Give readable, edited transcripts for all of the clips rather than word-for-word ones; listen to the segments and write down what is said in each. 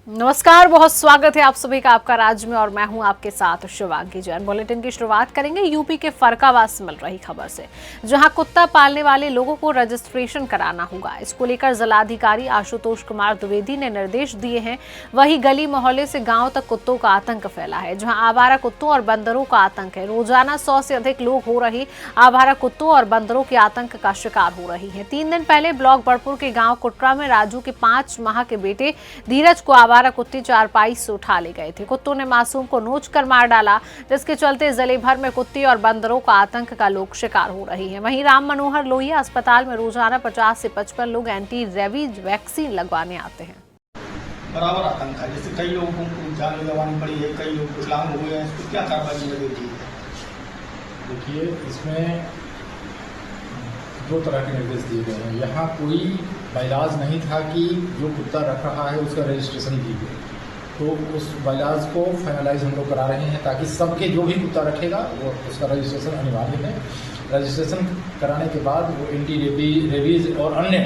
नमस्कार, बहुत स्वागत है आप सभी का आपका राज्य में और मैं हूं आपके साथ शिवांगी जैन। बुलेटिन की शुरुआत करेंगे यूपी के फरक्काबाद से मिल रही खबर से, जहां कुत्ता पालने वाले लोगों को रजिस्ट्रेशन कराना होगा। इसको लेकर जिलाधिकारी आशुतोष कुमार द्विवेदी ने निर्देश दिए हैं। वहीं गली मोहल्ले से गांव तक कुत्तों का आतंक फैला है, जहां आवारा कुत्तों और बंदरों का आतंक है। रोजाना 100 से अधिक लोग हो रही आवारा कुत्तों और बंदरों के आतंक का शिकार हो रही है। 3 दिन पहले ब्लॉक बड़पुर के गाँव कुटरा में राजू के 5 माह के बेटे धीरज को आवारा कुत्ते चारपाई से उठा ले गए थे। कुत्तों ने मासूम को नोच कर मार डाला, जिसके चलते जिले भर में कुत्ते और बंदरों का आतंक का लोग शिकार हो रहे हैं। वहीं राम मनोहर लोहिया अस्पताल में रोजाना 50 से 55 लोग एंटी रेबीज वैक्सीन लगवाने आते हैं। बराबर आतंक है, जैसे कई लोगों को जान लगवानी पड़ी है, कई लोग विकलांग हो गए हैं, इसको क्या कार्रवाई लगेगी? देखिए, इसमें 2 तरह के निर्देश दिए गए हैं। यहाँ कोई बाइलाज नहीं था कि जो कुत्ता रख रहा है उसका रजिस्ट्रेशन कीजिए, तो उस बाइलाज को फाइनलाइज हम लोग करा रहे हैं ताकि सबके जो भी कुत्ता रखेगा वो उसका रजिस्ट्रेशन अनिवार्य है। रजिस्ट्रेशन कराने के बाद वो एंटी रेबीज और अन्य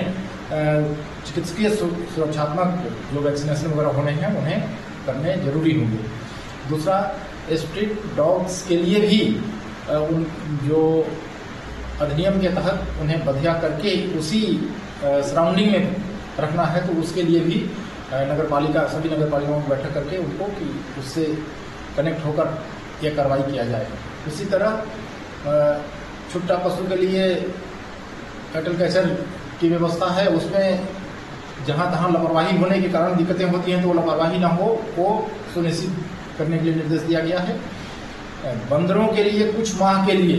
चिकित्सकीय सुरक्षात्मक जो वैक्सीनेशन वगैरह होने हैं उन्हें करने जरूरी होंगे। दूसरा, स्ट्रीट डॉग्स के लिए भी जो अधिनियम के तहत उन्हें बधिया करके उसी सराउंडिंग में रखना है, तो उसके लिए भी नगरपालिका सभी नगरपालिकाओं को बैठक करके उनको कि उससे कनेक्ट होकर यह कार्रवाई किया जाए। इसी तरह छुट्टा पशु के लिए कैटल कैचर की व्यवस्था है, उसमें जहाँ तहाँ लापरवाही होने के कारण दिक्कतें होती हैं, तो वो लापरवाही ना हो वो सुनिश्चित करने के लिए निर्देश दिया गया है। बंदरों के लिए कुछ माह के लिए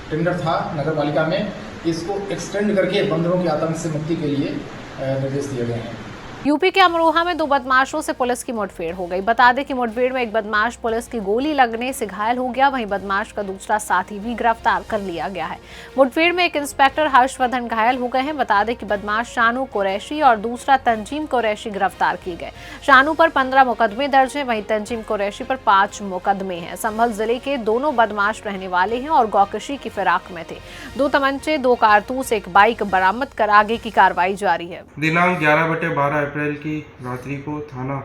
टेंडर था नगरपालिका में, इसको एक्सटेंड करके बंदरों के आतंक से मुक्ति के लिए निर्देश दिए गए हैं। यूपी के अमरोहा में 2 बदमाशों से पुलिस की मुठभेड़ हो गई। बता दें कि मुठभेड़ में एक बदमाश पुलिस की गोली लगने से घायल हो गया, वहीं बदमाश का दूसरा साथी भी गिरफ्तार कर लिया गया है। मुठभेड़ में एक इंस्पेक्टर हर्षवर्धन घायल हो गए हैं। बता दें कि बदमाश शानू कुरैशी और दूसरा तंजीम कुरैशी गिरफ्तार किए गए। शानू पर 15 मुकदमे दर्ज हैं, वहीं तंजीम कुरैशी पर 5 मुकदमे हैं। संभल जिले के दोनों बदमाश रहने वाले हैं और गौकशी की फिराक में थे। 2 तमंचे, 2 कारतूस, एक बाइक बरामद कर आगे की कार्रवाई जारी है। दिनांक 11/12 अप्रैल की रात्रि को थाना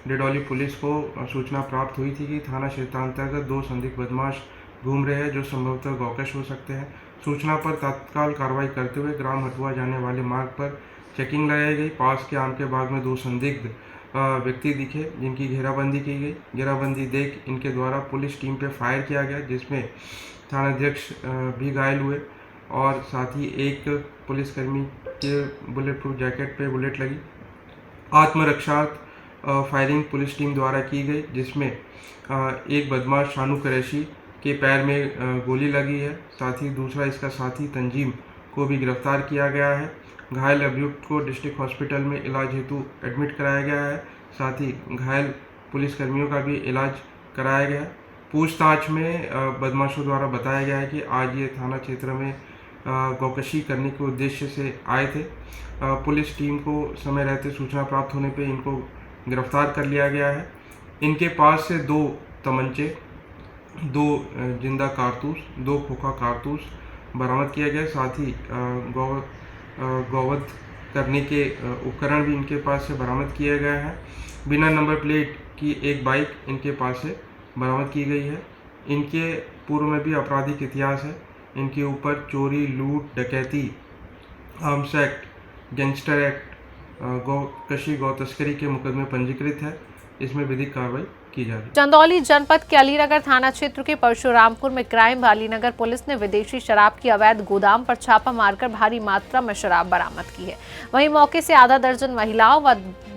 डिडौली पुलिस को सूचना प्राप्त हुई थी कि थाना क्षेत्रांतर्गत 2 संदिग्ध बदमाश घूम रहे हैं जो संभवतः गौकश हो सकते हैं। सूचना पर तत्काल कार्रवाई करते हुए ग्राम हटुआ जाने वाले मार्ग पर चेकिंग लगाई गई। पास के आम के बाग में 2 संदिग्ध व्यक्ति दिखे, जिनकी घेराबंदी की गई। घेराबंदी देख इनके द्वारा पुलिस टीम पर फायर किया गया, जिसमें थानाध्यक्ष भी घायल हुए और साथ ही एक पुलिसकर्मी के बुलेट प्रूफ जैकेट पे बुलेट लगी। आत्मरक्षार्थ फायरिंग पुलिस टीम द्वारा की गई, जिसमें एक बदमाश शानू कुरैशी के पैर में गोली लगी है। साथ ही दूसरा इसका साथी तंजीम को भी गिरफ्तार किया गया है। घायल अभियुक्त को डिस्ट्रिक्ट हॉस्पिटल में इलाज हेतु एडमिट कराया गया है। साथ ही घायल पुलिसकर्मियों का भी इलाज कराया गया है। पूछताछ में बदमाशों द्वारा बताया गया है कि आज ये थाना क्षेत्र में गौकशी करने के उद्देश्य से आए थे। पुलिस टीम को समय रहते सूचना प्राप्त होने पे इनको गिरफ्तार कर लिया गया है। इनके पास से 2 तमंचे, 2 जिंदा कारतूस, 2 खोखा कारतूस बरामद किया गया। साथ ही गौवध करने के उपकरण भी इनके पास से बरामद किया गया है। बिना नंबर प्लेट की एक बाइक इनके पास से बरामद की गई है। इनके पूर्व में भी आपराधिक इतिहास है। इनके ऊपर चोरी, लूट, डकैती, आर्म्स एक्ट, गैंगस्टर एक्ट, गौकशी, गौ तस्करी के मुकदमे पंजीकृत है। इसमें विधिक कार्रवाई की जा रही है। चंदौली जनपद के अलीनगर थाना क्षेत्र के परशुरामपुर में क्राइम अलीनगर पुलिस ने विदेशी शराब की अवैध गोदाम पर छापा मारकर भारी मात्रा में शराब बरामद की है। वहीं मौके से आधा दर्जन महिलाओं व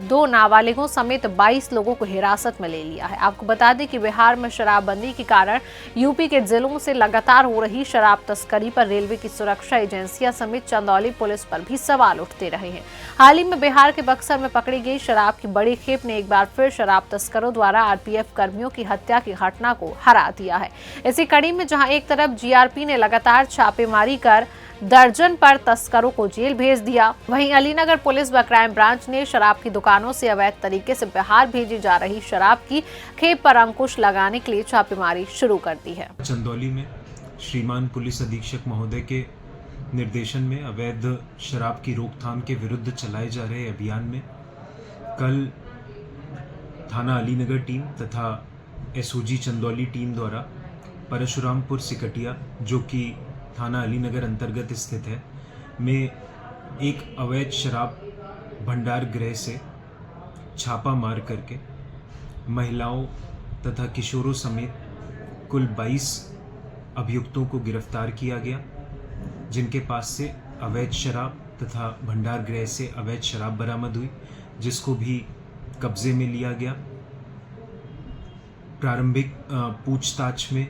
2 नाबालिगों समेत 22 लोगों को हिरासत में ले लिया है। आपको बता दें कि बिहार में शराबबंदी के कारण यूपी के जिलों से लगातार हो रही शराब तस्करी पर रेलवे की सुरक्षा एजेंसियां समेत चंदौली पुलिस पर भी सवाल उठते रहे हैं। हाल ही में बिहार के बक्सर में पकड़ी गई शराब की बड़ी खेप ने एक बार फिर शराब तस्करों द्वारा आरपीएफ कर्मियों की हत्या की घटना को हरा दिया है। इसी कड़ी में जहां एक तरफ जीआरपी ने लगातार छापेमारी कर दर्जन पर तस्करों को जेल भेज दिया, वहीं अलीनगर पुलिस व क्राइम ब्रांच ने शराब की दुकानों से अवैध तरीके से बिहार भेजी जा रही शराब की खेप पर अंकुश लगाने के लिए छापेमारी शुरू कर दी है। चंदौली में श्रीमान पुलिस अधीक्षक महोदय के निर्देशन में अवैध शराब की रोकथाम के विरुद्ध चलाए जा रहे अभियान में कल थाना अलीनगर टीम तथा एसओजी चंदौली टीम द्वारा परशुरामपुर सिकटिया, जो कि थाना अलीनगर अंतर्गत स्थित है, में एक अवैध शराब भंडार गृह से छापा मार करके महिलाओं तथा किशोरों समेत कुल 22 अभियुक्तों को गिरफ्तार किया गया, जिनके पास से अवैध शराब तथा भंडार गृह से अवैध शराब बरामद हुई, जिसको भी कब्जे में लिया गया। प्रारंभिक पूछताछ में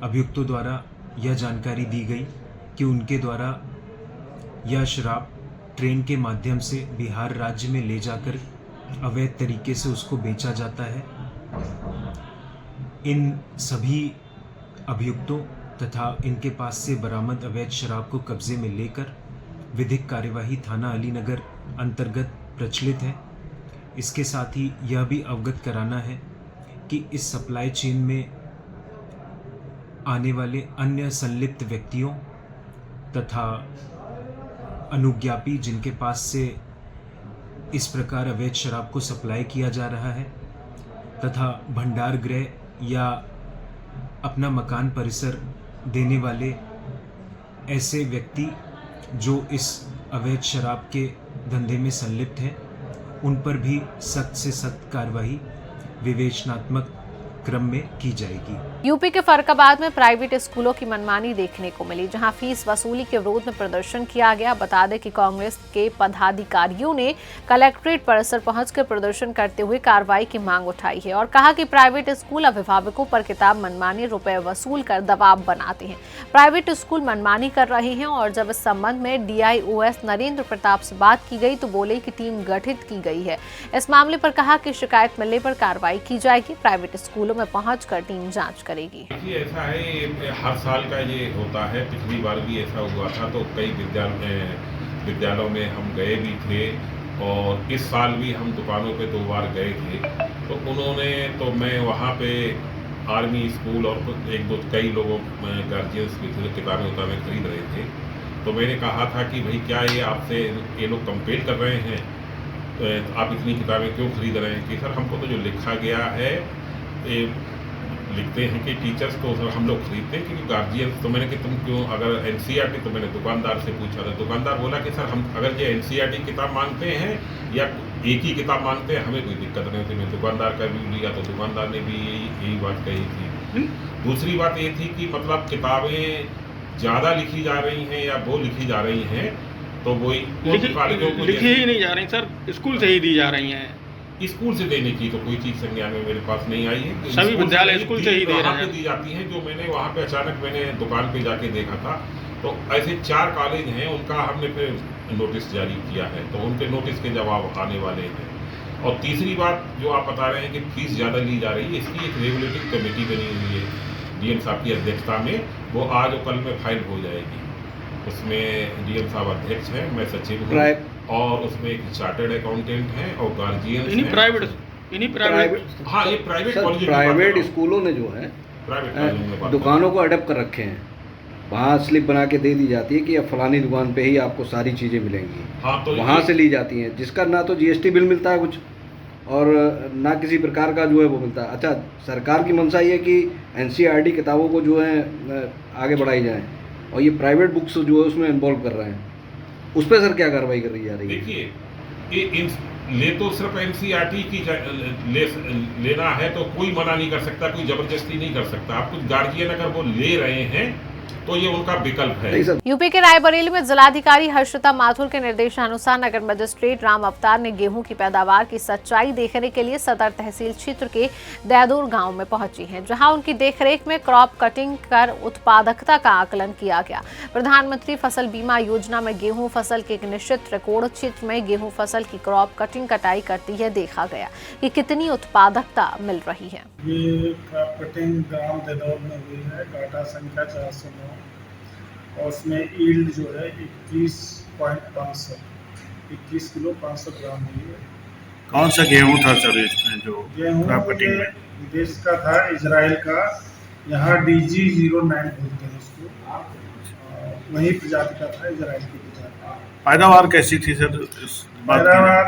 अभियुक्तों द्वारा यह जानकारी दी गई कि उनके द्वारा यह शराब ट्रेन के माध्यम से बिहार राज्य में ले जाकर अवैध तरीके से उसको बेचा जाता है। इन सभी अभियुक्तों तथा इनके पास से बरामद अवैध शराब को कब्जे में लेकर विधिक कार्यवाही थाना अलीनगर अंतर्गत प्रचलित है। इसके साथ ही यह भी अवगत कराना है कि इस सप्लाई चेन में आने वाले अन्य संलिप्त व्यक्तियों तथा अनुज्ञापी जिनके पास से इस प्रकार अवैध शराब को सप्लाई किया जा रहा है तथा भंडार गृह या अपना मकान परिसर देने वाले ऐसे व्यक्ति जो इस अवैध शराब के धंधे में संलिप्त हैं, उन पर भी सख्त से सख्त कार्रवाई विवेचनात्मक क्रम में की जाएगी। यूपी के फर्रुखाबाद में प्राइवेट स्कूलों की मनमानी देखने को मिली, जहां फीस वसूली के विरोध में प्रदर्शन किया गया। बता दें कि कांग्रेस के पदाधिकारियों ने कलेक्ट्रेट परिसर पहुंचकर प्रदर्शन करते हुए कार्रवाई की मांग उठाई है और कहा कि प्राइवेट स्कूल अभिभावकों पर किताब मनमानी रुपए वसूल कर दबाव बनाते हैं। प्राइवेट स्कूल मनमानी कर रहे हैं और जब इस संबंध में DIOS नरेंद्र प्रताप से बात की गई तो बोले कि टीम गठित की गई है। इस मामले पर कहा कि शिकायत मिलने पर कार्रवाई की जाएगी। प्राइवेट स्कूलों में पहुंचकर टीम जांच करेगी। देखिए, ऐसा है, हर साल का ये होता है। पिछली बार भी ऐसा हुआ था, तो कई विद्यालयों में हम गए भी थे और इस साल भी हम दुकानों पे 2 बार गए थे। तो मैं वहाँ पे आर्मी स्कूल और कई लोगों गार्जियंस भी थे, किताबें खरीद रहे थे। तो मैंने कहा था कि भाई क्या ये आपसे ये लोग कंप्लेंट कर रहे हैं, आप इतनी किताबें क्यों खरीद रहे हैं? कि सर हमको तो जो लिखा गया है लिखते हैं कि टीचर्स को हम लोग खरीदते हैं क्योंकि गार्जियन। तो मैंने कि तुम क्यों, अगर NCERT, तो मैंने दुकानदार से पूछा था। दुकानदार बोला कि सर हम अगर ये NCERT किताब मांगते हैं या एक ही किताब मांगते हैं, हमें कोई दिक्कत नहीं होती। मैं दुकानदार का भी लिया तो दुकानदार ने भी यही बात कही थी। दूसरी बात ये थी कि मतलब किताबें ज़्यादा लिखी जा रही हैं या वो लिखी जा रही हैं, तो वही कॉलेजों को लिखी ही नहीं जा रही सर, स्कूल से ही दी जा रही हैं। स्कूल से देने की तो कोई चीज़ संज्ञान में मेरे पास नहीं आई है। सभी विद्यालय स्कूल से ही दे रहे हैं, दी जाती हैं। जो मैंने वहाँ पे अचानक मैंने दुकान पे जाके देखा था, तो ऐसे 4 कॉलेज हैं, उनका हमने फिर नोटिस जारी किया है, तो उनके नोटिस के जवाब आने वाले हैं। और तीसरी बात जो आप बता रहे हैं कि फीस ज़्यादा ली जा रही है, इसकी एक रेगुलेटिंग कमेटी बनी हुई है DM साहब की अध्यक्षता में, वो आज और कल में फाइल हो जाएगी। उसमें DM साहब अध्यक्ष हैं, मैं सचिव हूँ, और उसमें एक चार्टर्ड अकाउंटेंट हैं और गार्जियन प्राइवेट हाँ, ये प्राइवेट कॉलेज, प्राइवेट स्कूलों ने जो है दुकानों को अडेप्ट कर रखे हैं। वहाँ स्लिप बना के दे दी जाती है कि अब फलानी दुकान पे ही आपको सारी चीज़ें मिलेंगी। हाँ, तो वहाँ से ली जाती हैं, जिसका ना तो GST बिल मिलता है कुछ और ना किसी प्रकार का जो है वो मिलता है। अच्छा, सरकार की मंशा ये है कि NCERT किताबों को जो है आगे बढ़ाई जाए और ये प्राइवेट बुक्स जो है उसमें इन्वॉल्व कर रहे हैं, उस पर सर क्या कार्रवाई कर रही जा रही है? देखिए, ले तो सिर्फ NCERT की लेना है तो कोई मना नहीं कर सकता, कोई जबरदस्ती नहीं कर सकता। आप कुछ गार्जियन अगर वो ले रहे हैं तो ये उनका विकल्प है। यूपी के रायबरेली में जिलाधिकारी हर्षिता माथुर के निर्देशानुसार नगर मजिस्ट्रेट राम अवतार ने गेहूं की पैदावार की सच्चाई देखने के लिए सदर तहसील क्षेत्र के दैदूर गांव में पहुंची हैं, जहां उनकी देखरेख में क्रॉप कटिंग कर उत्पादकता का आकलन किया गया। प्रधानमंत्री फसल बीमा योजना में गेहूं फसल के एक निश्चित रिकॉर्ड क्षेत्र में गेहूं फसल की क्रॉप कटिंग कटाई करती है देखा गया कि कितनी उत्पादकता मिल रही है। ये क्रॉप कटिंग ग्राम दैदौर में हुई है, डाटा संख्या 409 और उसमें ईल्ड जो है 21 किलो 500 ग्राम हुई है। कौन सा गेहूं था सर इसमें जो गेहूं देश का था, इजराइल का, यहाँ DG09 बोलते हैं इसको, वही प्रजाति का था, इजराइल की प्रजाति। पैदावार कैसी थी सर? पैदावार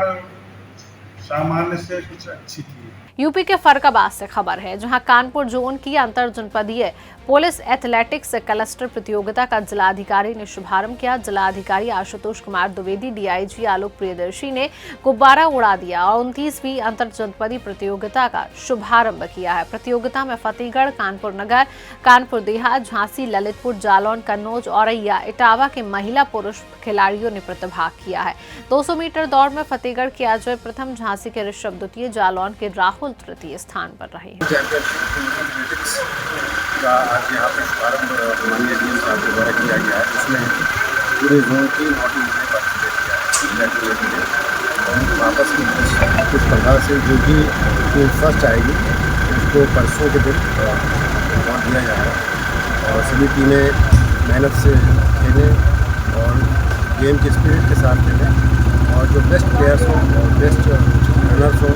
सामान्य से कुछ अच्छी थी। यूपी के फरक्काबाद से खबर है, जहां कानपुर जोन की अंतर जनपदीय पुलिस एथलेटिक्स क्लस्टर प्रतियोगिता का जिलाधिकारी ने शुभारंभ किया। जिलाधिकारी आशुतोष कुमार द्विवेदी, डीआईजी आलोक प्रियदर्शी ने गुब्बारा उड़ा दिया और 29वीं अंतर जनपदीय प्रतियोगिता का शुभारंभ किया है। प्रतियोगिता में फतेहगढ़, कानपुर नगर, कानपुर देहात, झांसी, ललितपुर, जालौन, कन्नौज, औरैया, इटावा के महिला पुरुष खिलाड़ियों ने प्रतिभाग किया है। 200 मीटर दौड़ में फतेहगढ़ के अजय प्रथम, झांसी के ऋषभ द्वितीय, जालौन के राहुल तृतीय स्थान पर रहे हैं। आज यहाँ पे शुभारंभ माननीय डीएम साहब के द्वारा किया गया है। इसमें पूरे जोन की 9 टीमों ने पार्टिसिपेट किया है। और वापस की कुछ प्रकार से जो भी टीम फर्स्ट आएगी उसको परसों के दिन अवार्ड दिया जाएगा। और सभी टीमें मेहनत से खेलें और गेम के स्पिरिट के साथ खेलें और जो बेस्ट प्लेयर्स हों और बेस्ट रनर्स हों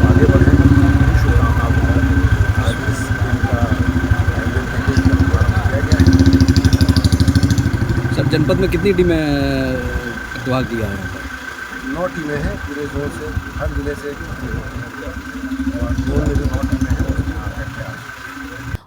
आगे बढ़ें। शुभकामनाएं। आज इस गेम का सब जनपद में कितनी टीमें भाग दिया है? 9 टीमें हैं पूरे जोन से, हर जिले से और जोन में जो 9 टीमें हैं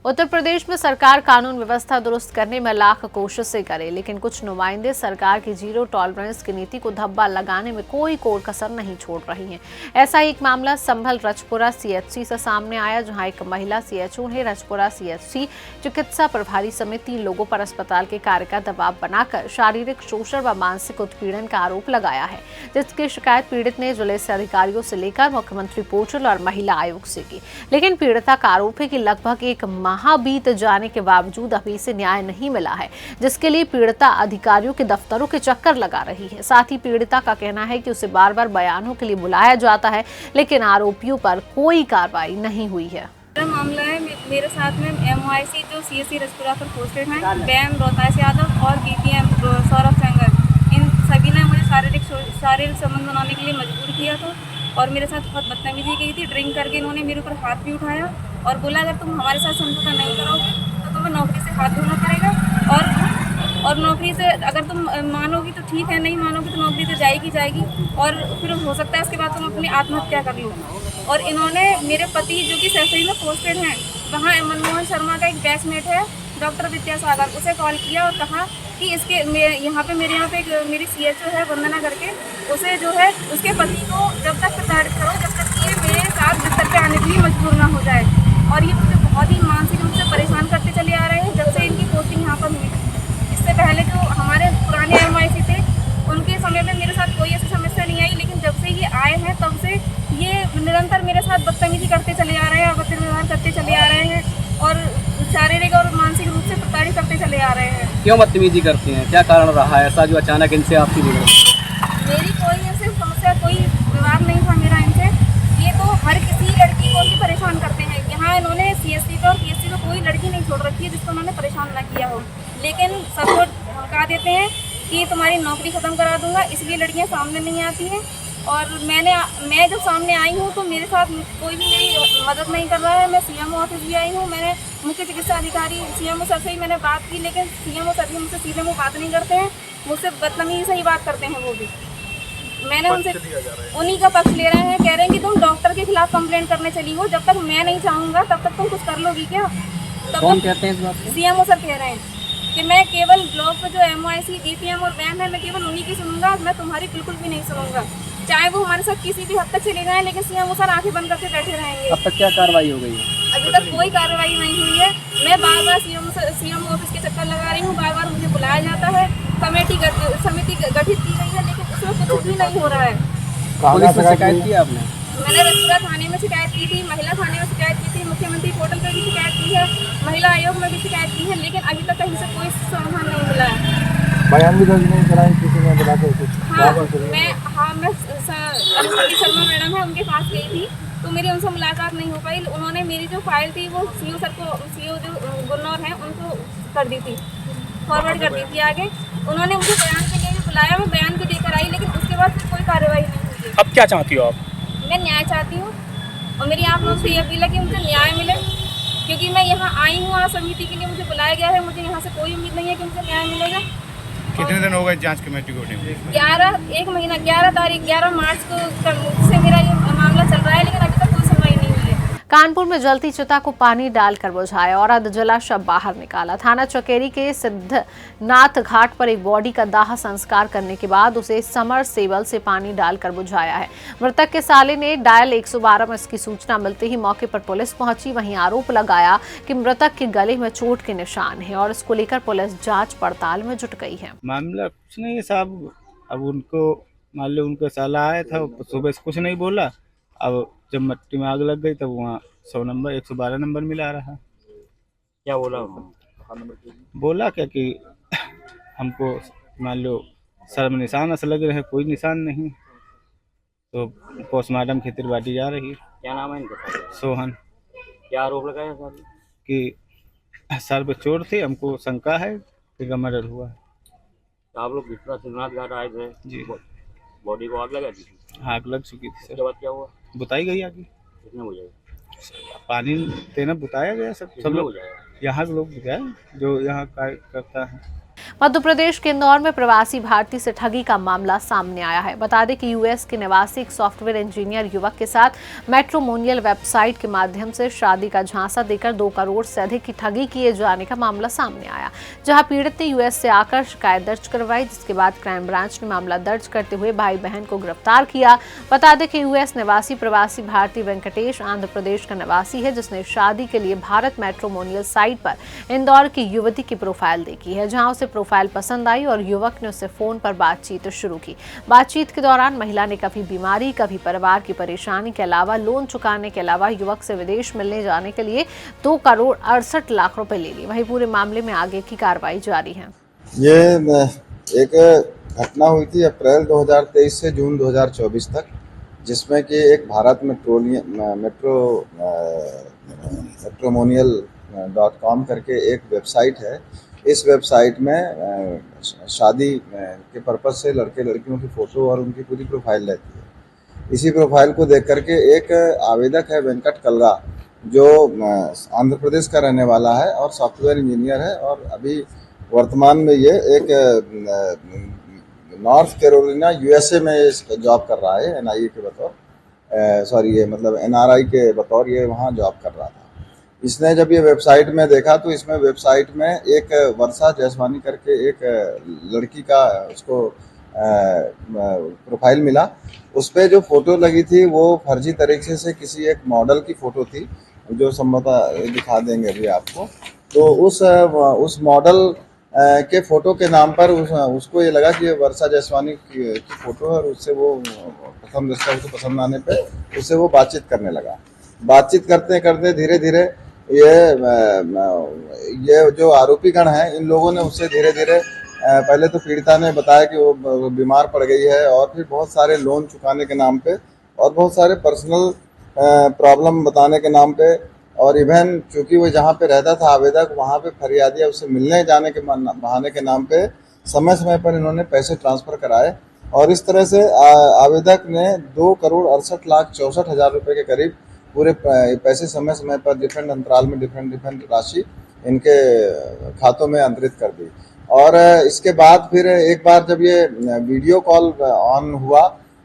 उत्तर प्रदेश में सरकार कानून व्यवस्था दुरुस्त करने में लाख कोशिशें करे, लेकिन कुछ नुमाइंदे सरकार की जीरो टॉलरेंस की नीति को धब्बा लगाने में कोई कोर कसर नहीं छोड़ रही हैं। ऐसा एक मामला संभल रजपुरा सीएचसी से सामने आया, जहां एक महिला सीएचओ ने रजपुरा सीएचसी चिकित्सा प्रभारी समेत 3 लोगों पर अस्पताल के कार्य का दबाव बनाकर शारीरिक शोषण व मानसिक उत्पीड़न का आरोप लगाया है, जिसकी शिकायत पीड़ित ने जिले से अधिकारियों से लेकर मुख्यमंत्री पोर्टल और महिला आयोग से की। लेकिन पीड़िता का आरोप है कि लगभग एक माह बीत जाने के बावजूद अभी से न्याय नहीं मिला है, जिसके लिए पीड़िता अधिकारियों के दफ्तरों के चक्कर लगा रही है। साथ ही पीड़िता का कहना है कि उसे बार-बार बयानों के लिए बुलाया जाता है, लेकिन आरोपियों पर कोई कार्रवाई नहीं हुई है। मामला है मेरे साथ में MOIC जो CSC रजपुरा पर पोस्टेड हैं, BAM रोहतास यादव और BPM सौरभ सेंगर, इन सभी ने मुझे शारीरिक संबंध बनाने के लिए मजबूर किया था और मेरे साथ बहुत बदतमीजी की थी। ड्रिंक करके इन्होंने मेरे ऊपर हाथ भी उठाया और बोला अगर तुम हमारे साथ समझौता नहीं करोगे तो तुम्हें नौकरी से हाथ धोना पड़ेगा और नौकरी से अगर तुम मानोगी तो ठीक है, नहीं मानोगी तो नौकरी से जाएगी और फिर हो सकता है इसके बाद तुम अपनी आत्महत्या कर लो। और इन्होंने मेरे पति जो कि सहसरी में पोस्टेड हैं, वहाँ मनमोहन शर्मा का एक बैचमेट है डॉक्टर विद्यासागर, उसे कॉल किया और कहा कि इसके यहाँ पे एक मेरी CHO है वंदना करके, उसे जो है उसके पति को जब तक प्रताड़ित करो जब तक कि ये मेरे साथ बिस्तर पे आने के लिए मजबूर ना हो जाए। और ये मुझे बहुत ही मानसिक रूप से परेशान करते चले आ रहे हैं जब से इनकी पोस्टिंग यहाँ पर हुई। इससे पहले जो हमारे पुराने MOIC थे उनके समय में मेरे साथ कोई ऐसी समस्या नहीं आई, लेकिन जब से ये आए हैं तब से ये निरंतर मेरे साथ बदतमीजी करते चले आ रहे हैं, अभद्र व्यवहार करते चले आ रहे हैं और शारीरिक और मानसिक रूप से प्रताड़ित करते चले आ रहे हैं। क्यों बदतमीजी करते हैं? क्या कारण रहा है ऐसा जो अचानक इनसे आपसी बिगड़? मेरी कोई ऐसे समस्या, कोई विवाद नहीं था मेरा इनसे। ये तो हर किसी लड़की को ही परेशान करते हैं। यहाँ इन्होंने CSC पर और PSC पर कोई लड़की नहीं छोड़ रखी है जिसको उन्होंने परेशान ना किया हो, लेकिन सबको धमका देते हैं कि तुम्हारी नौकरी ख़त्म करा दूंगा, इसलिए लड़कियाँ सामने नहीं आती हैं। और मैं जब सामने आई हूँ तो मेरे साथ कोई भी मेरी मदद नहीं कर रहा है। मैं CMO ऑफिस भी आई हूँ, मैंने मुख्य चिकित्सा अधिकारी CMO सर से ही मैंने बात की, लेकिन CMO सर भी मुझसे सीधे मुँह बात नहीं करते हैं, मुझसे बदतमीजी से ही बात करते हैं। वो भी मैंने उनसे उन्हीं का पक्ष ले रहे हैं, कह रहे हैं कि तुम डॉक्टर के खिलाफ कंप्लेंट करने चली हो, जब तक मैं नहीं चाहूँगा तब तक तुम कुछ कर लोगी क्या? कौन कहते हैं इस बात को? CMO सर कह रहे हैं कि मैं केवल ब्लॉक पे जो MOIC, BPM और BAM है, मैं केवल उन्हीं की सुनूंगा, मैं तुम्हारी बिल्कुल भी नहीं सुनूंगा, चाहे वो हमारे साथ किसी भी हद तक चले जाएं, लेकिन CMO सर आंखें बंद करके बैठे रहेंगे। अब तक क्या कार्रवाई हो गई है? अभी तक कोई कार्रवाई नहीं हुई है। मैं बार बार CMO ऑफिस के चक्कर लगा रही हूँ, बार बार मुझे बुलाया जाता है, समिति गठित की गई है, लेकिन उसमें कुछ भी नहीं हो रहा है। पुलिस में शिकायत की आपने? मैंने रजपुरा थाने में शिकायत की थी, महिला थाने में शिकायत की थी, मुख्यमंत्री पोर्टल पर भी शिकायत की है, महिला आयोग में भी शिकायत की है, लेकिन अभी तक कहीं से कोई समाधान नहीं मिला है। बयान भी दर्ज नहीं कराए किसी ने बुला कर कुछ? मैं अनुमति शर्मा मैडम है, उनके पास गई थी तो मेरी उनसे मुलाकात नहीं हो पाई। उन्होंने मेरी जो फाइल थी वो CO सर को, CO जो गुरनौर हैं उनको कर दी थी, फॉरवर्ड कर दी थी आगे। उन्होंने मुझे बयान के लिए बुलाया, मैं बयान भी देकर आई, लेकिन उसके बाद फिर कोई कार्रवाई नहीं हुई। अब क्या चाहती हो आप? मैं न्याय चाहती हूँ और मेरी आप लोगों से ये अपील है कि मुझे न्याय मिले, क्योंकि मैं यहाँ आई हूँ, आज समिति के लिए मुझे बुलाया गया है, मुझे यहाँ से कोई उम्मीद नहीं है कि मुझे न्याय मिलेगा। कितने दिन हो गए जांच कमेटी को? 11 मार्च को से मेरा ये कानपुर में जलती चिता को पानी डालकर बुझाया और अर्ध जला शव बाहर निकाला। थाना चकेरी के सिद्धनाथ घाट पर एक बॉडी का दाह संस्कार करने के बाद उसे समरसेबल से पानी डालकर बुझाया है। मृतक के साले ने डायल 112 में इसकी सूचना मिलते ही मौके पर पुलिस पहुंची। वहीं आरोप लगाया कि मृतक के गले में चोट के निशान है और इसको लेकर पुलिस जांच पड़ताल में जुट गई है। मामला कुछ नहीं है साहब, अब उनको मान लो उनका साला आया था, सुबह से कुछ नहीं बोला। अब जब मट्टी में आग लग गई तब वहाँ 112 नंबर मिला रहा। क्या बोला? बोला क्या कि हमको मान लो सर में निशान ऐसा लग रहे हैं, कोई निशान नहीं। तो पोस्टमार्टम की बाटी जा रही है। क्या नाम है इनका? सोहन। क्या आरोप लगाया सर? कि सर पे चोट थी, हमको शंका है कि मर्डर हुआ है। तो आप लोग जितना सिद्धनाथ घाट आए थे जी, बॉडी को आग लगा दी थी? आग लग चुकी थी उसके सर। बाद क्या हुआ? बुताई गई आगे, कितने बुझाए? पानी देना बुताया गया। सब लोग बुझाया? यहाँ के लोग बुझाए जो यहाँ कार्य करता है। मध्य प्रदेश के इंदौर में प्रवासी भारतीय से ठगी का मामला सामने आया है। बता दें कि यूएस के निवासी एक सॉफ्टवेयर इंजीनियर युवक के साथ मैट्रिमोनियल वेबसाइट के माध्यम से शादी का झांसा देकर 2 करोड़ से अधिक की ठगी किए जाने का मामला सामने आया, जहां पीड़ित ने यूएस से आकर शिकायत दर्ज करवाई, जिसके बाद क्राइम ब्रांच ने मामला दर्ज करते हुए भाई बहन को गिरफ्तार किया। बता दें कि यूएस निवासी प्रवासी भारतीय वेंकटेश आंध्र प्रदेश का निवासी है, जिसने शादी के लिए भारत मैट्रिमोनियल साइट पर इंदौर की युवती की प्रोफाइल देखी है, जहां उसे प्रोफाइल पसंद आई और युवक ने उससे फोन पर बातचीत शुरू की। बातचीत के दौरान महिला ने कभी बीमारी, कभी परिवार की परेशानी के अलावा लोन चुकाने के अलावा युवक से विदेश मिलने जाने के लिए 2 करोड़ 68 लाख रुपए ले लिए। वहीं पूरे मामले में आगे की कार्रवाई जारी है। ये एक घटना हुई थी अप्रैल 2023 से जून 2024 तक, जिसमें कि एक भारत मैट्रिमोनियल.com करके एक वेबसाइट है। इस वेबसाइट में शादी के पर्पज़ से लड़के लड़कियों की फ़ोटो और उनकी पूरी प्रोफाइल रहती है। इसी प्रोफाइल को देख करके एक आवेदक है वेंकट कलरा, जो आंध्र प्रदेश का रहने वाला है और सॉफ्टवेयर इंजीनियर है, और अभी वर्तमान में ये एक नॉर्थ कैरोलिना यूएसए में जॉब कर रहा है, एनआईए के बतौर ये मतलब एनआरआई के बतौर ये वहाँ जॉब कर रहा था। इसने जब ये वेबसाइट में देखा तो इसमें वेबसाइट में एक वर्षा जैसवानी करके एक लड़की का उसको प्रोफाइल मिला। उस पर जो फ़ोटो लगी थी वो फर्जी तरीके से किसी एक मॉडल की फ़ोटो थी, जो संभवतः दिखा देंगे अभी आपको। तो उस मॉडल के फ़ोटो के नाम पर उसको ये लगा कि ये वर्षा जैसवानी की फ़ोटो है, और उससे वो प्रथम दृष्टया उसको पसंद आने पे उससे वो बातचीत करने लगा। बातचीत करते करते धीरे धीरे ये जो आरोपीगण हैं, इन लोगों ने उससे धीरे धीरे पहले तो पीड़िता ने बताया कि वो बीमार पड़ गई है, और फिर बहुत सारे लोन चुकाने के नाम पे और बहुत सारे पर्सनल प्रॉब्लम बताने के नाम पे, और इवन चूँकि वो जहाँ पे रहता था आवेदक, वहाँ पे फरियादिया उससे मिलने जाने के बहाने के नाम पे समय समय पर इन्होंने पैसे ट्रांसफ़र कराए, और इस तरह से आवेदक ने 2 करोड़ 68 लाख 64 हज़ार रुपये के करीब पूरे पैसे समय समय पर डिफरेंट अंतराल में डिफरेंट राशि इनके खातों में अंतरित कर दी। और इसके बाद फिर एक बार जब ये वीडियो कॉल ऑन हुआ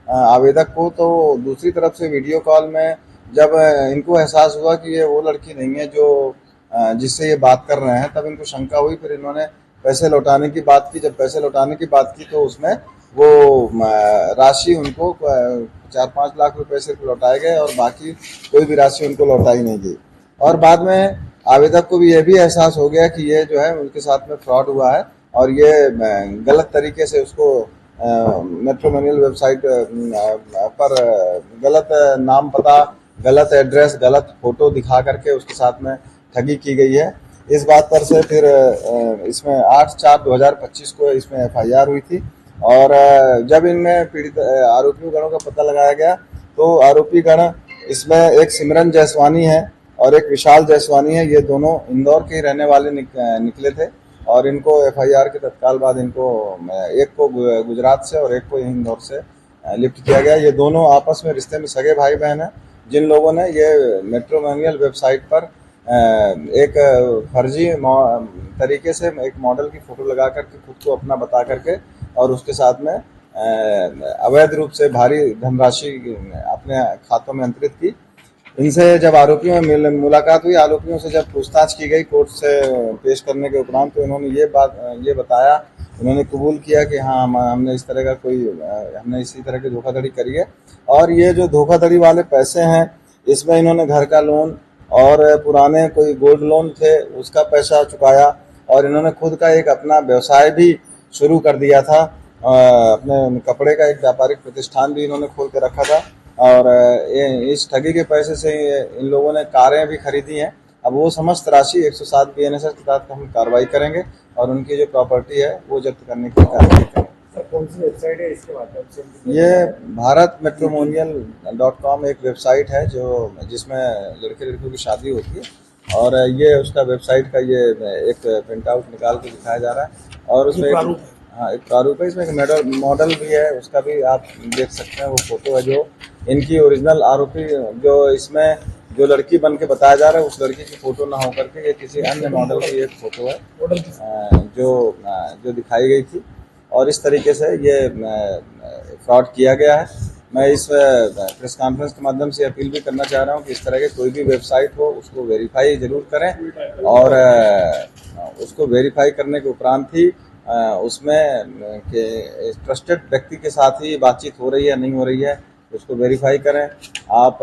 आवेदक को, तो दूसरी तरफ से वीडियो कॉल में जब इनको एहसास हुआ कि ये वो लड़की नहीं है जो जिससे ये बात कर रहे हैं, तब इनको शंका हुई। फिर इन्होंने पैसे लौटाने की बात की। जब पैसे लौटाने की बात की तो उसमें वो राशि उनको 4-5 लाख रुपए सिर्फ लौटाए गए, और बाकी कोई भी राशि उनको लौटाई नहीं गई। और बाद में आवेदक को भी ये भी एहसास हो गया कि ये जो है उनके साथ में फ्रॉड हुआ है, और ये गलत तरीके से उसको मैट्रिमोनियल वेबसाइट पर गलत नाम पता, गलत एड्रेस, गलत फ़ोटो दिखा करके उसके साथ में ठगी की गई है। इस बात पर से फिर इसमें 8/4/2025 को इसमें FIR हुई थी, और जब इनमें पीड़ित आरोपी गणों का पता लगाया गया तो आरोपी गण इसमें एक सिमरन जैसवानी है और एक विशाल जैसवानी है। ये दोनों इंदौर के रहने वाले निकले थे, और इनको FIR के तत्काल बाद इनको एक को गुजरात से और एक को इंदौर से लिफ्ट किया गया। ये दोनों आपस में रिश्ते में सगे भाई बहन हैं, जिन लोगों ने ये मैट्रिमोनियल वेबसाइट पर एक फर्जी तरीके से एक मॉडल की फ़ोटो लगा करके खुद को अपना बता करके और उसके साथ में अवैध रूप से भारी धनराशि अपने खातों में अंतरित की। इनसे जब आरोपियों में मुलाकात हुई, आरोपियों से जब पूछताछ की गई कोर्ट से पेश करने के उपरांत, तो इन्होंने ये बताया, उन्होंने कबूल किया कि हाँ हमने इस तरह का हमने इसी तरह की धोखाधड़ी करी है। और ये जो धोखाधड़ी वाले पैसे हैं, इसमें इन्होंने घर का लोन और पुराने कोई गोल्ड लोन थे उसका पैसा चुकाया, और इन्होंने खुद का एक अपना व्यवसाय भी शुरू कर दिया था। अपने कपड़े का एक व्यापारिक प्रतिष्ठान भी इन्होंने खोल के रखा था, और इस ठगी के पैसे से इन लोगों ने कारें भी खरीदी हैं। अब वो समस्त राशि 107 BNSS के तहत हम कार्रवाई करेंगे और उनकी जो प्रॉपर्टी है वो जब्त करने की कार्रवाई करेंगे। कौन सी वेबसाइट है इसके माध्यम से? ये bharatmatrimonial.com एक वेबसाइट है जिसमें लड़के लड़कियों की शादी होती है, और ये उसका वेबसाइट का ये एक प्रिंट आउट निकाल के दिखाया जा रहा है, और उसमें एक प्रारूप है, इसमें एक मॉडल भी है, उसका भी आप देख सकते हैं। वो फोटो है जो इनकी ओरिजिनल आरोपी, जो इसमें जो लड़की बन के बताया जा रहा है, उस लड़की की फोटो ना होकर के ये किसी अन्य मॉडल की एक फोटो है जो दिखाई गई थी, और इस तरीके से ये फ्रॉड किया गया है। मैं इस प्रेस कॉन्फ्रेंस के माध्यम से अपील भी करना चाह रहा हूँ कि इस तरह के कोई भी वेबसाइट हो उसको वेरीफाई जरूर करें, और उसको वेरीफाई करने के उपरांत ही उसमें ट्रस्टेड व्यक्ति के साथ ही बातचीत हो रही है नहीं हो रही है उसको वेरीफाई करें। आप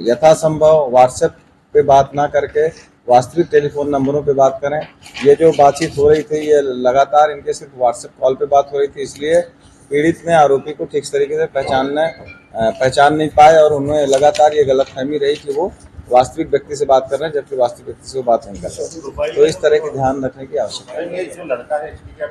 यथासंभव व्हाट्सएप पे बात ना करके वास्तविक टेलीफोन नंबरों पे बात करें। ये जो बातचीत हो रही थी ये लगातार इनके सिर्फ व्हाट्सएप कॉल पे बात हो रही थी, इसलिए पीड़ित ने आरोपी को ठीक तरीके से पहचान नहीं पाए, और उन्हें लगातार ये गलतफहमी रही कि वो वास्तविक व्यक्ति से बात कर रहे हैं, जबकि वास्तविक व्यक्ति से वो बात नहीं कर रहे। तो इस तरह के ध्यान रखने की आवश्यकता है। जो लड़का है इसकी क्या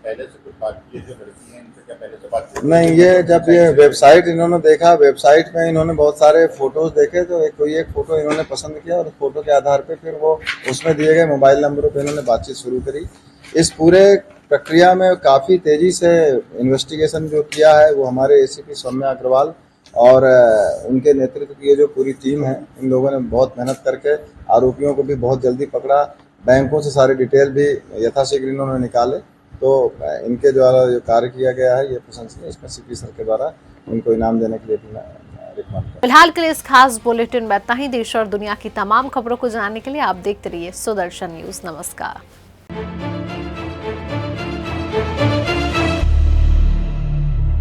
पहले से कुछ बात की है? जो लड़की है इनसे क्या पहले से बात की? नहीं, ये जब ये वेबसाइट इन्होंने देखा, वेबसाइट में इन्होंने बहुत सारे फोटोज देखे, तो कोई एक फोटो इन्होंने पसंद किया, और फोटो के आधार पे फिर वो उसमें दिए गए मोबाइल नंबरों पे इन्होंने बातचीत शुरू करी। इस पूरे प्रक्रिया में काफ़ी तेज़ी से इन्वेस्टिगेशन जो किया है वो हमारे ACP सौम्या अग्रवाल और उनके नेतृत्व की ये जो पूरी टीम है, इन लोगों ने बहुत मेहनत करके आरोपियों को भी बहुत जल्दी पकड़ा। बैंकों से सारी डिटेल भी यथाशीघ्र इन्होंने निकाले। तो इनके द्वारा जो कार्य किया गया है ये प्रशंसनीय। इसमें CP सर के द्वारा इनको इनाम देने के लिए भी मैं रिकमेंड करूं। फिलहाल के लिए इस खास बुलेटिन में इतना ही। देश और दुनिया की तमाम खबरों को जानने के लिए आप देखते रहिए सुदर्शन न्यूज। नमस्कार।